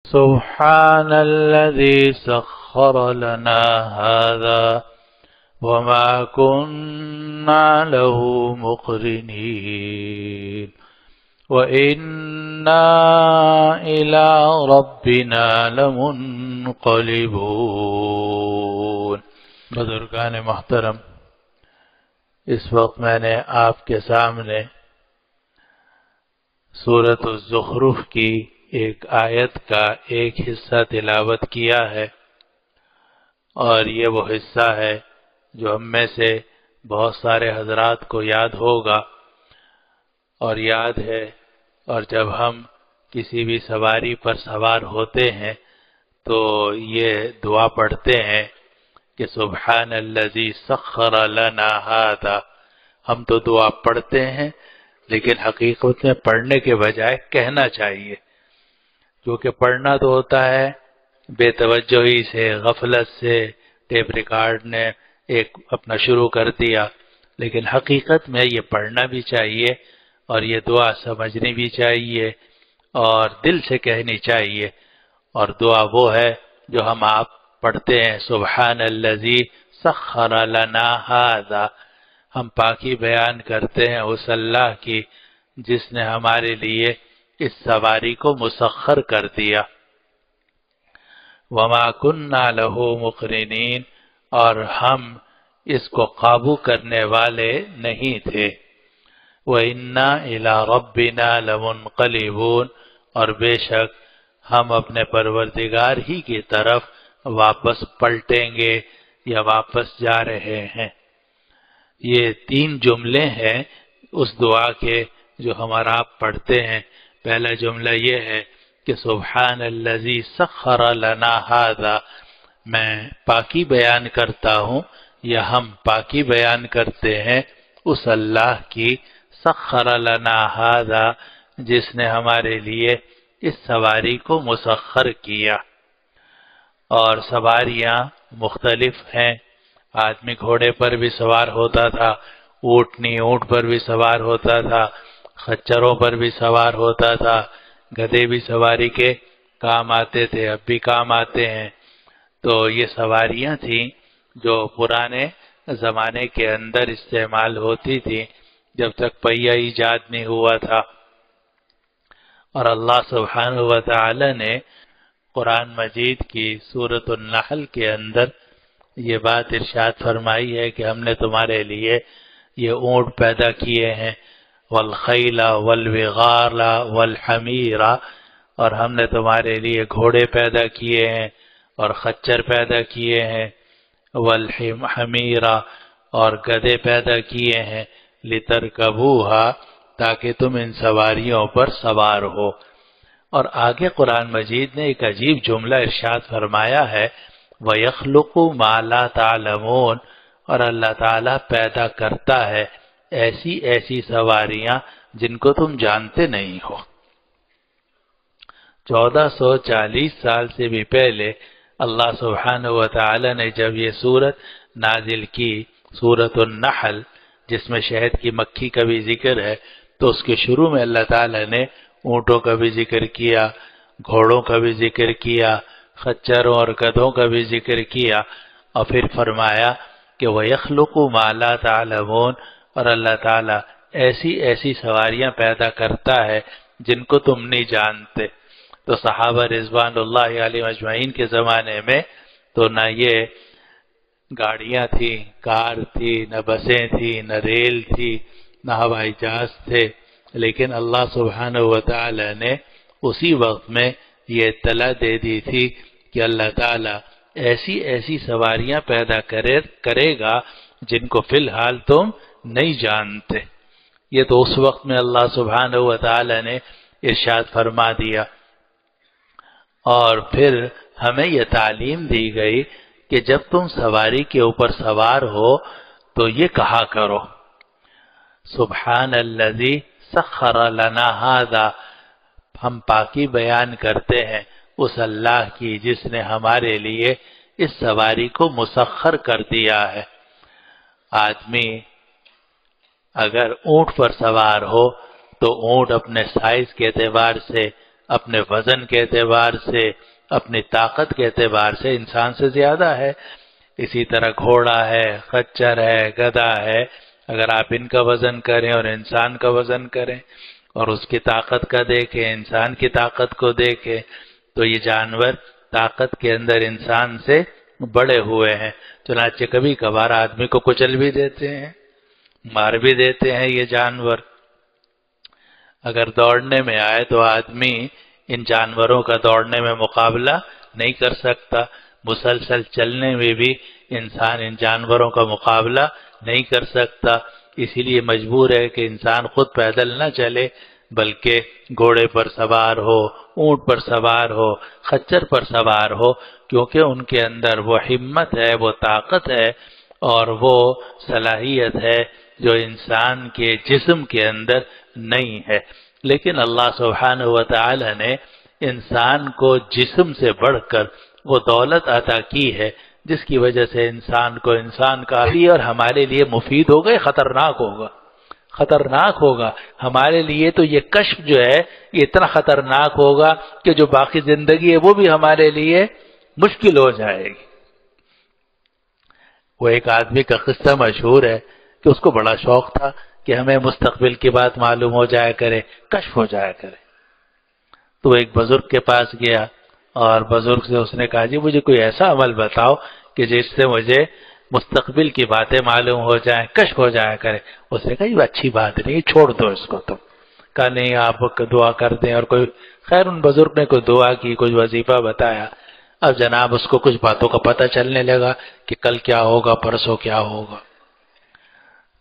سبحان الذي سخر لنا هذا وما كنا له مقرنين وإنا إلى ربنا لمنقلبون۔ بزرگان محترم، اس وقت میں نے آپ کے سامنے سورۃ الزخرف کی ایک آیت کا ایک حصہ تلاوت کیا ہے، اور یہ وہ حصہ ہے جو ہم میں سے بہت سارے حضرات کو یاد ہوگا اور یاد ہے۔ اور جب ہم کسی بھی سواری پر سوار ہوتے ہیں تو یہ دعا پڑھتے ہیں کہ سبحان الذی سخر لنا ھذا۔ ہم تو دعا پڑھتے ہیں لیکن حقیقت میں پڑھنے کے بجائے کہنا چاہیے، کیونکہ پڑھنا تو ہوتا ہے بے توجہی سے، غفلت سے، ٹیپ ریکارڈ نے ایک اپنا شروع کر دیا، لیکن حقیقت میں یہ پڑھنا بھی چاہیے اور یہ دعا سمجھنی بھی چاہیے اور دل سے کہنی چاہیے۔ اور دعا وہ ہے جو ہم آپ پڑھتے ہیں، سبحان الذی سخر لنا ھذا۔ ہم پاکی بیان کرتے ہیں اس اللہ کی جس نے ہمارے لیے اس سواری کو مسخر کر دیا۔ وما كنا له مقرنین، اور ہم اس کو قابو کرنے والے نہیں تھے۔ وَإِنَّا إِلَىٰ رَبِّنَا لَمُنْقَلِبُونَ، اور بے شک ہم اپنے پروردگار ہی کی طرف واپس پلٹیں گے یا واپس جا رہے ہیں۔ یہ 3 جملے ہیں اس دعا کے جو ہمارا آپ پڑھتے ہیں۔ پہلا جملہ یہ ہے کہ سبحان الذی سخر لنا ھذا، میں پاکی بیان کرتا ہوں یا ہم پاکی بیان کرتے ہیں اس اللہ کی، سخر لنا ھذا، جس نے ہمارے لیے اس سواری کو مسخر کیا۔ اور سواریاں مختلف ہیں، آدمی گھوڑے پر بھی سوار ہوتا تھا، اونٹنی اونٹ پر بھی سوار ہوتا تھا، خچروں پر بھی سوار ہوتا تھا، گدھے بھی سواری کے کام آتے تھے، اب بھی کام آتے ہیں۔ تو یہ سواریاں تھیں جو پرانے زمانے کے اندر استعمال ہوتی تھیں جب تک پہیہ ایجاد نہیں ہوا تھا۔ اور اللہ سبحانہ و تعالی نے قرآن مجید کی سورۃ النحل کے اندر یہ بات ارشاد فرمائی ہے کہ ہم نے تمہارے لیے یہ اونٹ پیدا کیے ہیں، والخیل والبغال والحمیر، اور ہم نے تمہارے لیے گھوڑے پیدا کیے ہیں اور خچر پیدا کیے ہیں، والحمیر، اور گدھے پیدا کیے ہیں، لترکبوہا، تاکہ تم ان سواریوں پر سوار ہو۔ اور آگے قرآن مجید نے ایک عجیب جملہ ارشاد فرمایا ہے، وَيَخْلُقُ مَا لَا تَعْلَمُونَ، اور اللہ تعالیٰ پیدا کرتا ہے ایسی ایسی سواریاں جن کو تم جانتے نہیں ہو۔ 1440 سال سے بھی پہلے اللہ سبحانہ و تعالی نے جب یہ سورت نازل کی، سورۃ النحل، جس میں شہد کی مکھی کا بھی ذکر ہے، تو اس کے شروع میں اللہ تعالی نے اونٹوں کا بھی ذکر کیا، گھوڑوں کا بھی ذکر کیا، خچروں اور گدھوں کا بھی ذکر کیا، اور پھر فرمایا کہ وَيَخْلُقُ مَا لَا تَعْلَمُونَ، اور اللہ تعالیٰ ایسی ایسی سواریاں پیدا کرتا ہے جن کو تم نہیں جانتے۔ تو صحابہ رضوان اللہ علیہ اجمعین کے زمانے میں تو نہ یہ گاڑیاں تھیں، کار تھی، نہ بسیں تھیں، نہ ریل تھی، نہ ہوائی جہاز تھے، لیکن اللہ سبحانہ و تعالی نے اسی وقت میں یہ اطلاع دے دی تھی کہ اللہ تعالیٰ ایسی ایسی سواریاں پیدا کرے گا جن کو فی الحال تم نہیں جانتے۔ یہ تو اس وقت میں اللہ سبحانہ و تعالی نے ارشاد فرما دیا، اور پھر ہمیں یہ تعلیم دی گئی کہ جب تم سواری کے اوپر سوار ہو تو یہ کہا کرو، سبحان الذی سخر لنا ھذا، ہم پاکی بیان کرتے ہیں اس اللہ کی جس نے ہمارے لیے اس سواری کو مسخر کر دیا ہے۔ آدمی اگر اونٹ پر سوار ہو تو اونٹ اپنے سائز کے اعتبار سے اپنے وزن کے اعتبار سے، اپنی طاقت کے اعتبار سے انسان سے زیادہ ہے۔ اسی طرح گھوڑا ہے، خچر ہے، گدھا ہے، اگر آپ ان کا وزن کریں اور انسان کا وزن کریں اور اس کی طاقت کا دیکھیں، انسان کی طاقت کو دیکھیں، تو یہ جانور طاقت کے اندر انسان سے بڑے ہوئے ہیں۔ چنانچہ کبھی کبھار آدمی کو کچل بھی دیتے ہیں، مار بھی دیتے ہیں یہ جانور۔ اگر دوڑنے میں آئے تو آدمی ان جانوروں کا دوڑنے میں مقابلہ نہیں کر سکتا، مسلسل چلنے میں بھی انسان ان جانوروں کا مقابلہ نہیں کر سکتا، اسی لیے مجبور ہے کہ انسان خود پیدل نہ چلے بلکہ گھوڑے پر سوار ہو، اونٹ پر سوار ہو، خچر پر سوار ہو، کیونکہ ان کے اندر وہ ہمت ہے، وہ طاقت ہے اور وہ صلاحیت ہے جو انسان کے جسم کے اندر نہیں ہے۔ لیکن اللہ سبحانہ و تعالی نے انسان کو جسم سے بڑھ کر وہ دولت عطا کی ہے جس کی وجہ سے انسان کو انسان کا بھی اور ہمارے لیے مفید ہوگا، خطرناک ہوگا، خطرناک ہوگا ہمارے لیے۔ تو یہ کشف جو ہے یہ اتنا خطرناک ہوگا کہ جو باقی زندگی ہے وہ بھی ہمارے لیے مشکل ہو جائے گی۔ وہ ایک آدمی کا قصہ مشہور ہے کہ اس کو بڑا شوق تھا کہ ہمیں مستقبل کی بات معلوم ہو جایا کرے، کشف ہو جایا کرے۔ تو وہ ایک بزرگ کے پاس گیا اور بزرگ سے اس نے کہا جی مجھے کوئی ایسا عمل بتاؤ کہ جس سے مجھے مستقبل کی باتیں معلوم ہو جائیں، کشف ہو جایا کرے۔ اس نے کہا یہ اچھی بات نہیں، چھوڑ دو اس کو تم۔ کہا نہیں آپ دعا کر دیں، اور کوئی خیر ان بزرگ نے کوئی دعا کی، کچھ وظیفہ بتایا۔ اب جناب اس کو کچھ باتوں کا پتہ چلنے لگا کہ کل کیا ہوگا، پرسوں کیا ہوگا۔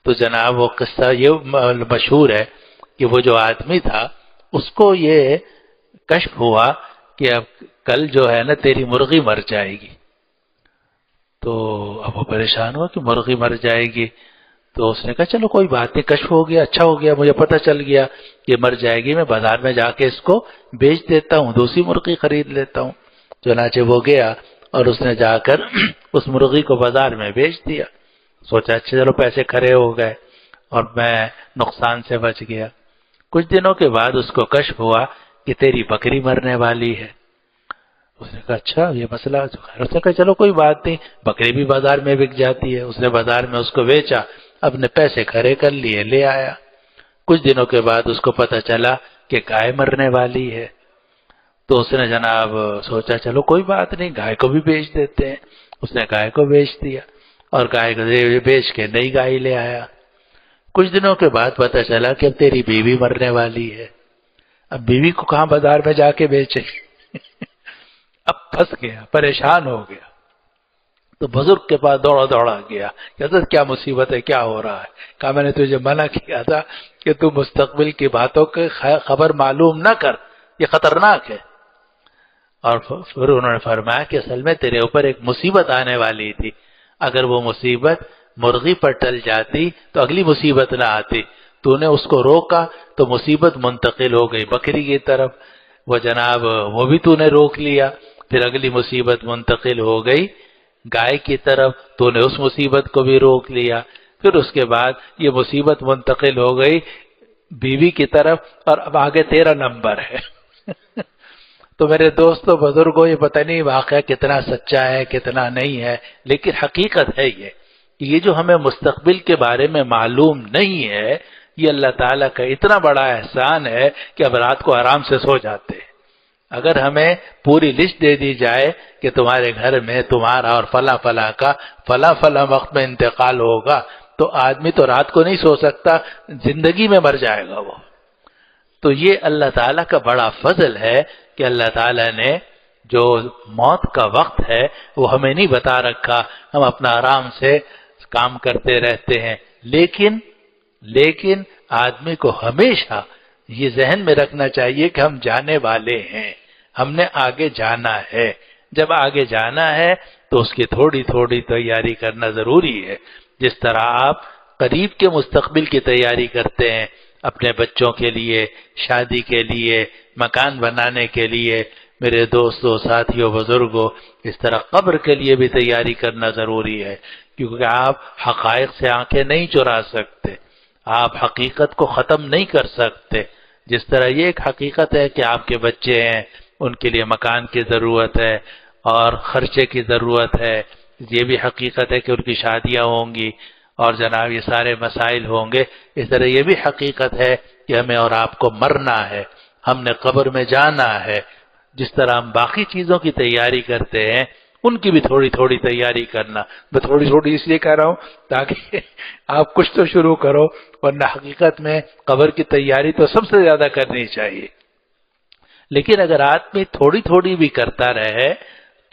تو جناب وہ قصہ یہ مشہور ہے کہ وہ جو آدمی تھا اس کو یہ کشف ہوا کہ اب کل جو ہے نا تیری مرغی مر جائے گی۔ تو اب وہ پریشان ہوا کہ مرغی مر جائے گی۔ تو اس نے کہا چلو کوئی بات نہیں، کشف ہو گیا، اچھا ہو گیا، مجھے پتہ چل گیا کہ مر جائے گی، میں بازار میں جا کے اس کو بیچ دیتا ہوں، دوسری مرغی خرید لیتا ہوں۔ چنانچہ وہ گیا اور اس نے جا کر اس مرغی کو بازار میں بیچ دیا۔ سوچا اچھا چلو پیسے کھڑے ہو گئے اور میں نقصان سے بچ گیا۔ کچھ دنوں کے بعد اس کو کشف ہوا کہ تیری بکری مرنے والی ہے۔ اس نے کہا اچھا یہ مسئلہ، اس نے کہا چلو کوئی بات نہیں، بکری بھی بازار میں بک جاتی ہے۔ اس نے بازار میں اس کو بیچا، اپنے پیسے کھڑے کر لیے، لے آیا۔ کچھ دنوں کے بعد اس کو پتہ چلا کہ گائے مرنے والی ہے۔ تو اس نے جناب سوچا چلو کوئی بات نہیں، گائے کو بھی بیچ دیتے ہیں۔ اس نے گائے کو بیچ دیا اور گائے کو بیچ کے نئی گائے لے آیا۔ کچھ دنوں کے بعد پتہ چلا کہ اب تیری بیوی مرنے والی ہے۔ اب بیوی کو کہاں بازار میں جا کے بیچے اب پھنس گیا، پریشان ہو گیا۔ تو بزرگ کے پاس دوڑا دوڑا گیا کہ حضرت کیا مصیبت ہے، کیا ہو رہا ہے؟ کہا میں نے تجھے منع کیا تھا کہ تو مستقبل کی باتوں کی خبر معلوم نہ کر، یہ خطرناک ہے۔ اور پھر انہوں نے فرمایا کہ اصل میں تیرے اوپر ایک مصیبت آنے والی تھی، اگر وہ مصیبت مرغی پر ٹل جاتی تو اگلی مصیبت نہ آتی، تو نے اس کو روکا تو مصیبت منتقل ہو گئی بکری کی طرف، وہ جناب وہ بھی تو نے روک لیا، پھر اگلی مصیبت منتقل ہو گئی گائے کی طرف، تو نے اس مصیبت کو بھی روک لیا، پھر اس کے بعد یہ مصیبت منتقل ہو گئی بیوی کی طرف، اور اب آگے تیرا نمبر ہے تو میرے دوستو بزرگوں یہ پتہ نہیں واقعہ کتنا سچا ہے کتنا نہیں ہے، لیکن حقیقت ہے یہ جو ہمیں مستقبل کے بارے میں معلوم نہیں ہے، یہ اللہ تعالیٰ کا اتنا بڑا احسان ہے کہ اب رات کو آرام سے سو جاتے ہیں۔ اگر ہمیں پوری لسٹ دے دی جائے کہ تمہارے گھر میں تمہارا اور فلاں فلاں کا فلاں فلاں وقت میں انتقال ہوگا، تو آدمی تو رات کو نہیں سو سکتا، زندگی میں مر جائے گا وہ۔ تو یہ اللہ تعالیٰ کا بڑا فضل ہے کہ اللہ تعالیٰ نے جو موت کا وقت ہے وہ ہمیں نہیں بتا رکھا، ہم اپنا آرام سے کام کرتے رہتے ہیں۔ لیکن آدمی کو ہمیشہ یہ ذہن میں رکھنا چاہیے کہ ہم جانے والے ہیں، ہم نے آگے جانا ہے۔ جب آگے جانا ہے تو اس کی تھوڑی تھوڑی تیاری کرنا ضروری ہے، جس طرح آپ قریب کے مستقبل کی تیاری کرتے ہیں، اپنے بچوں کے لیے، شادی کے لیے، مکان بنانے کے لیے۔ میرے دوستوں، ساتھیوں، بزرگوں، اس طرح قبر کے لیے بھی تیاری کرنا ضروری ہے، کیونکہ آپ حقائق سے آنکھیں نہیں چرا سکتے، آپ حقیقت کو ختم نہیں کر سکتے۔ جس طرح یہ ایک حقیقت ہے کہ آپ کے بچے ہیں، ان کے لیے مکان کی ضرورت ہے اور خرچے کی ضرورت ہے، یہ بھی حقیقت ہے کہ ان کی شادیاں ہوں گی اور جناب یہ سارے مسائل ہوں گے، اس طرح یہ بھی حقیقت ہے کہ ہمیں اور آپ کو مرنا ہے، ہم نے قبر میں جانا ہے۔ جس طرح ہم باقی چیزوں کی تیاری کرتے ہیں ان کی بھی تھوڑی تھوڑی تیاری کرنا۔ میں تھوڑی تھوڑی اس لیے کہہ رہا ہوں تاکہ آپ کچھ تو شروع کرو، ورنہ حقیقت میں قبر کی تیاری تو سب سے زیادہ کرنی چاہیے۔ لیکن اگر آدمی تھوڑی تھوڑی بھی کرتا رہے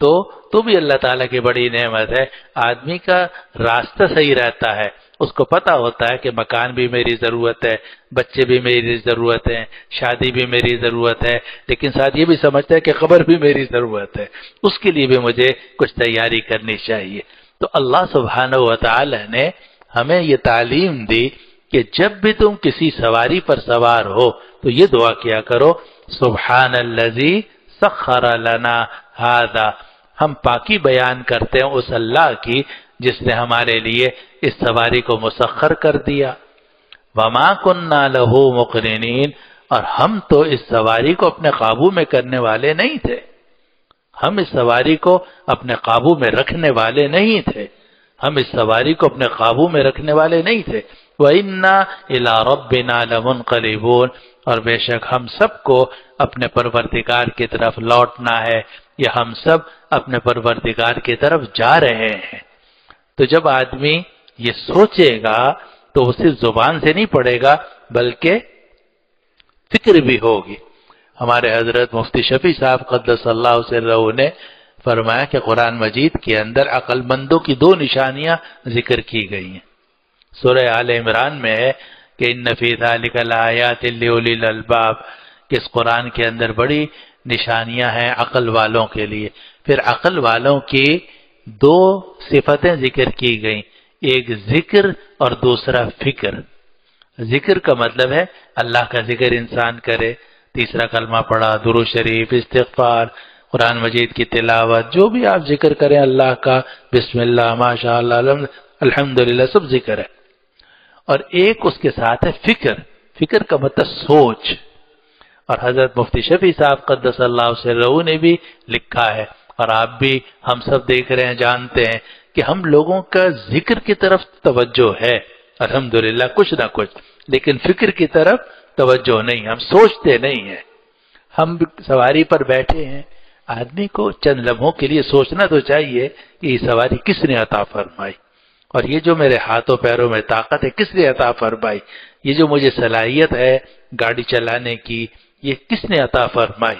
تو بھی اللہ تعالیٰ کی بڑی نعمت ہے، آدمی کا راستہ صحیح رہتا ہے، اس کو پتہ ہوتا ہے کہ مکان بھی میری ضرورت ہے، بچے بھی میری ضرورت ہے، شادی بھی میری ضرورت ہے، لیکن ساتھ یہ بھی سمجھتا ہے کہ قبر بھی میری ضرورت ہے، اس کے لیے بھی مجھے کچھ تیاری کرنی چاہیے۔ تو اللہ سبحانہ و تعالی نے ہمیں یہ تعلیم دی کہ جب بھی تم کسی سواری پر سوار ہو تو یہ دعا کیا کرو، سبحان الذی سخر لنا ھذا، ہم پاکی بیان کرتے ہیں اس اللہ کی جس نے ہمارے لیے اس سواری کو مسخر کر دیا۔ وما کننا لہ مقرنین، اور ہم تو اس سواری کو اپنے قابو میں کرنے والے نہیں تھے، ہم اس سواری کو اپنے قابو میں رکھنے والے نہیں تھے، ہم اس سواری کو اپنے قابو میں رکھنے والے نہیں تھے۔ وَإِنَّا إِلَىٰ رَبِّنَا لَمُنْقَلِبُونَ، اور بے شک ہم سب کو اپنے پروردگار کی طرف لوٹنا ہے، یا ہم سب اپنے پروردگار کی طرف جا رہے ہیں۔ تو جب آدمی یہ سوچے گا تو وہ صرف زبان سے نہیں پڑھے گا بلکہ فکر بھی ہوگی۔ ہمارے حضرت مفتی شفیع صاحب قدس اللہ سرہ نے فرمایا کہ قرآن مجید کے اندر عقل مندوں کی دو نشانیاں ذکر کی گئی ہیں۔ سورہ آل عمران میں ہے کہ ان فی ذلک لآیات لأولی الالباب، کہ اس قرآن کے اندر بڑی نشانیاں ہیں عقل والوں کے لیے۔ پھر عقل والوں کی دو صفتیں ذکر کی گئیں، ایک ذکر اور دوسرا فکر۔ ذکر کا مطلب ہے اللہ کا ذکر انسان کرے، تیسرا کلمہ پڑھا، درود شریف، استغفار، قرآن مجید کی تلاوت، جو بھی آپ ذکر کریں اللہ کا، بسم اللہ، ماشاء اللہ، الحمدللہ، سب ذکر ہے۔ اور ایک اس کے ساتھ ہے فکر۔ فکر کا مطلب سوچ، اور حضرت مفتی شفیع صاحب قدس اللہ سرہ نے بھی لکھا ہے، اور آپ بھی ہم سب دیکھ رہے ہیں، جانتے ہیں کہ ہم لوگوں کا ذکر کی طرف توجہ ہے الحمدللہ کچھ نہ کچھ، لیکن فکر کی طرف توجہ نہیں، ہم سوچتے نہیں ہیں۔ ہم سواری پر بیٹھے ہیں، آدمی کو چند لمحوں کے لیے سوچنا تو چاہیے کہ یہ سواری کس نے عطا فرمائی، اور یہ جو میرے ہاتھوں پیروں میں طاقت ہے کس نے عطا فرمائی، یہ جو مجھے صلاحیت ہے گاڑی چلانے کی یہ کس نے عطا فرمائی،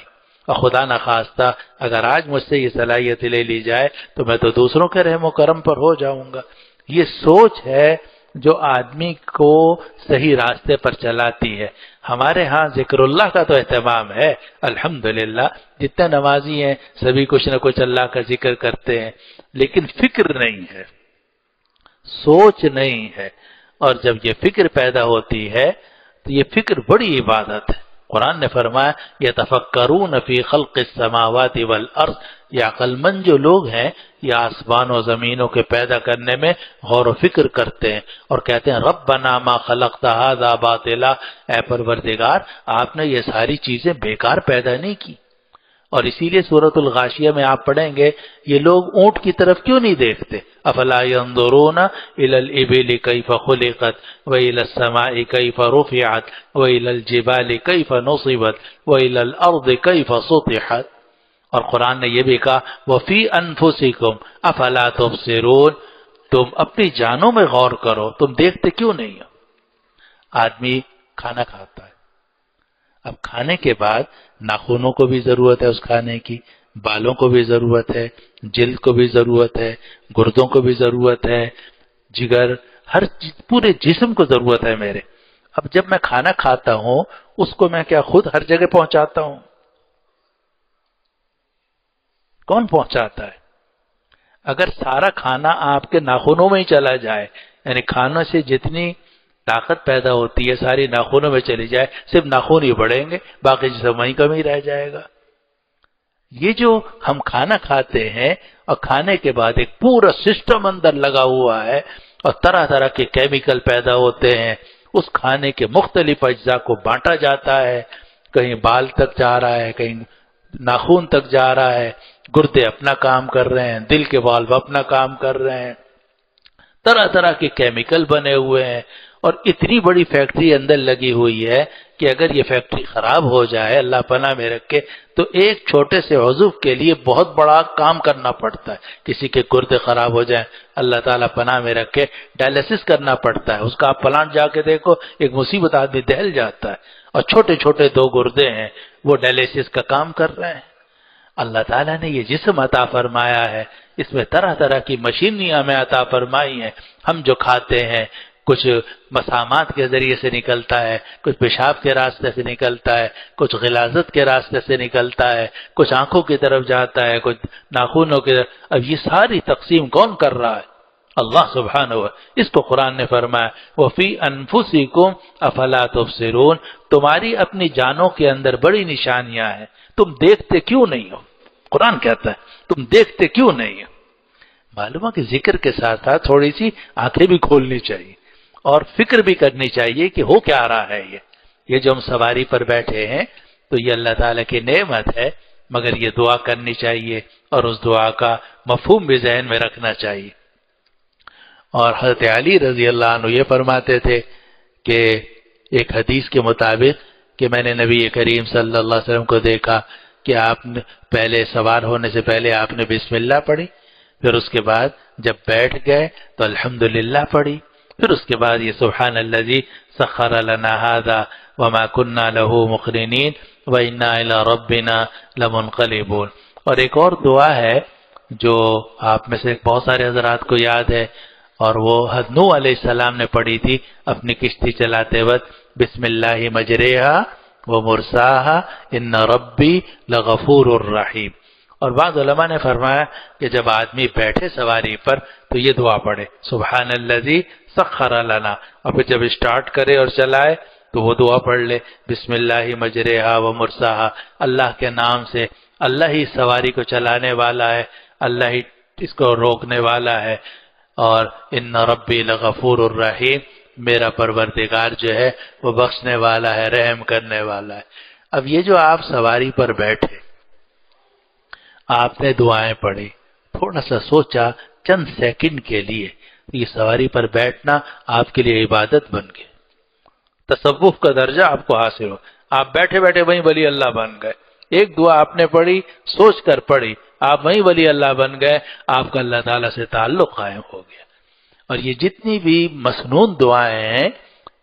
اور خدا نخواستہ اگر آج مجھ سے یہ صلاحیت لے لی جائے تو میں تو دوسروں کے رحم و کرم پر ہو جاؤں گا۔ یہ سوچ ہے جو آدمی کو صحیح راستے پر چلاتی ہے۔ ہمارے ہاں ذکر اللہ کا تو اہتمام ہے الحمدللہ، جتنے نمازی ہیں سبھی کچھ نہ کچھ اللہ کا ذکر کرتے ہیں، لیکن فکر نہیں ہے، سوچ نہیں ہے۔ اور جب یہ فکر پیدا ہوتی ہے تو یہ فکر بڑی عبادت ہے۔ قرآن نے فرمایا یتفکرون فی خلق السماوات والارض، یہ عقل مند جو لوگ ہیں یہ آسمان و زمینوں کے پیدا کرنے میں غور و فکر کرتے ہیں اور کہتے ہیں ربنا ما خلقت ھذا باطلا، اے پروردگار آپ نے یہ ساری چیزیں بیکار پیدا نہیں کی۔ اور اسی لیے سورۃ الغاشیہ میں آپ پڑھیں گے یہ لوگ اونٹ کی طرف کیوں نہیں دیکھتے، افلا ينظرون الى الابل كيف خلقت والى السماء كيف رفعت والى الجبال كيف نصبت والى الارض كيف سطحت۔ اور قرآن نے یہ بھی کہا وفي انفسكم افلا تبصرون، تم اپنی جانوں میں غور کرو، تم دیکھتے کیوں نہیں ہو۔ آدمی کھانا کھاتا ہے، اب کھانے کے بعد ناخنوں کو بھی ضرورت ہے اس کھانے کی، بالوں کو بھی ضرورت ہے، جلد کو بھی ضرورت ہے، گردوں کو بھی ضرورت ہے، جگر، ہر پورے جسم کو ضرورت ہے میرے۔ اب جب میں کھانا کھاتا ہوں اس کو میں کیا خود ہر جگہ پہنچاتا ہوں؟ کون پہنچاتا ہے؟ اگر سارا کھانا آپ کے ناخنوں میں ہی چلا جائے، یعنی کھانے سے جتنی طاقت پیدا ہوتی ہے ساری ناخنوں میں چلی جائے، صرف ناخن ہی بڑھیں گے، باقی جسم وہیں کمی رہ جائے گا۔ یہ جو ہم کھانا کھاتے ہیں اور کھانے کے بعد ایک پورا سسٹم اندر لگا ہوا ہے اور طرح طرح کے کیمیکل پیدا ہوتے ہیں، اس کھانے کے مختلف اجزاء کو بانٹا جاتا ہے، کہیں بال تک جا رہا ہے، کہیں ناخون تک جا رہا ہے، گردے اپنا کام کر رہے ہیں، دل کے والو اپنا کام کر رہے ہیں، طرح طرح کے کیمیکل بنے ہوئے ہیں، اور اتنی بڑی فیکٹری اندر لگی ہوئی ہے کہ اگر یہ فیکٹری خراب ہو جائے، اللہ پناہ میں رکھے، تو ایک چھوٹے سے عضو کے لیے بہت بڑا کام کرنا پڑتا ہے۔ کسی کے گردے خراب ہو جائیں، اللہ تعالیٰ پناہ میں رکھے، ڈائلیسس کرنا پڑتا ہے، اس کا آپ پلانٹ جا کے دیکھو، ایک مصیبت آدمی دہل جاتا ہے، اور چھوٹے چھوٹے دو گردے ہیں، وہ ڈائلیسس کا کام کر رہے ہیں۔ اللہ تعالیٰ نے یہ جسم عطا فرمایا ہے، اس میں طرح طرح کی مشینریاں ہمیں عطا فرمائی ہیں۔ ہم جو کھاتے ہیں کچھ مسامات کے ذریعے سے نکلتا ہے، کچھ پیشاب کے راستے سے نکلتا ہے، کچھ غلاظت کے راستے سے نکلتا ہے، کچھ آنکھوں کی طرف جاتا ہے، کچھ ناخنوں کی طرف۔ اب یہ ساری تقسیم کون کر رہا ہے؟ اللہ سبحانہ و تعالیٰ۔ اس کو قرآن نے فرمایا وَفِي أَنفُسِكُمْ أَفَلَا تُبْصِرُونَ، تمہاری اپنی جانوں کے اندر بڑی نشانیاں ہیں، تم دیکھتے کیوں نہیں ہو؟ قرآن کہتا ہے تم دیکھتے کیوں نہیں ہو؟ معلوم ہے کہ ذکر کے ساتھ ساتھ تھوڑی سی آنکھیں بھی کھولنی چاہیے اور فکر بھی کرنی چاہیے کہ ہو کیا رہا ہے۔ یہ جو ہم سواری پر بیٹھے ہیں تو یہ اللہ تعالیٰ کی نعمت ہے، مگر یہ دعا کرنی چاہیے اور اس دعا کا مفہوم بھی ذہن میں رکھنا چاہیے۔ اور حضرت علی رضی اللہ عنہ یہ فرماتے تھے کہ ایک حدیث کے مطابق کہ میں نے نبی کریم صلی اللہ علیہ وسلم کو دیکھا کہ آپ نے پہلے سوار ہونے سے پہلے آپ نے بسم اللہ پڑھی، پھر اس کے بعد جب بیٹھ گئے تو الحمدللہ پڑھی، پھر اس کے بعد یہ سبحان الذی سخر لنا ھذا وما كنا له مقرنین وانا الی ربنا لمنقلبون۔ اور ایک اور دعا ہے جو آپ میں سے بہت سارے حضرات کو یاد ہے، اور وہ حضرت نوح علیہ السلام نے پڑھی تھی اپنی کشتی چلاتے وقت، بسم اللہ مجریہا ومرساہا ان ربی لغفور الرحیم۔ اور بعض علماء نے فرمایا کہ جب آدمی بیٹھے سواری پر تو یہ دعا پڑھے سبحان الذی سخر لنا، اور پھر جب اسٹارٹ کرے اور چلائے تو وہ دعا پڑھ لے بسم اللہ مجریہا ومرساہا، اللہ کے نام سے، اللہ ہی سواری کو چلانے والا ہے، اللہ ہی اس کو روکنے والا ہے، اور ان ربی لغفور الرحیم، میرا پروردگار جو ہے وہ بخشنے والا ہے، رحم کرنے والا ہے۔ اب یہ جو آپ سواری پر بیٹھے، آپ نے دعائیں پڑھی، تھوڑا سا سوچا چند سیکنڈ کے لیے، یہ سواری پر بیٹھنا آپ کے لیے عبادت بن گئے، تصوف کا درجہ آپ کو حاصل ہو، آپ بیٹھے بیٹھے وہیں ولی اللہ بن گئے۔ ایک دعا آپ نے پڑھی، سوچ کر پڑھی، آپ وہیں ولی اللہ بن گئے، آپ کا اللہ تعالیٰ سے تعلق قائم ہو گیا۔ اور یہ جتنی بھی مسنون دعائیں ہیں،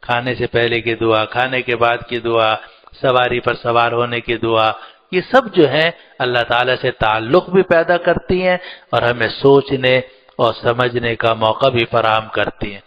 کھانے سے پہلے کی دعا، کھانے کے بعد کی دعا، سواری پر سوار ہونے کی دعا، یہ سب جو ہیں اللہ تعالیٰ سے تعلق بھی پیدا کرتی ہیں اور ہمیں سوچنے اور سمجھنے کا موقع بھی فراہم کرتی ہیں۔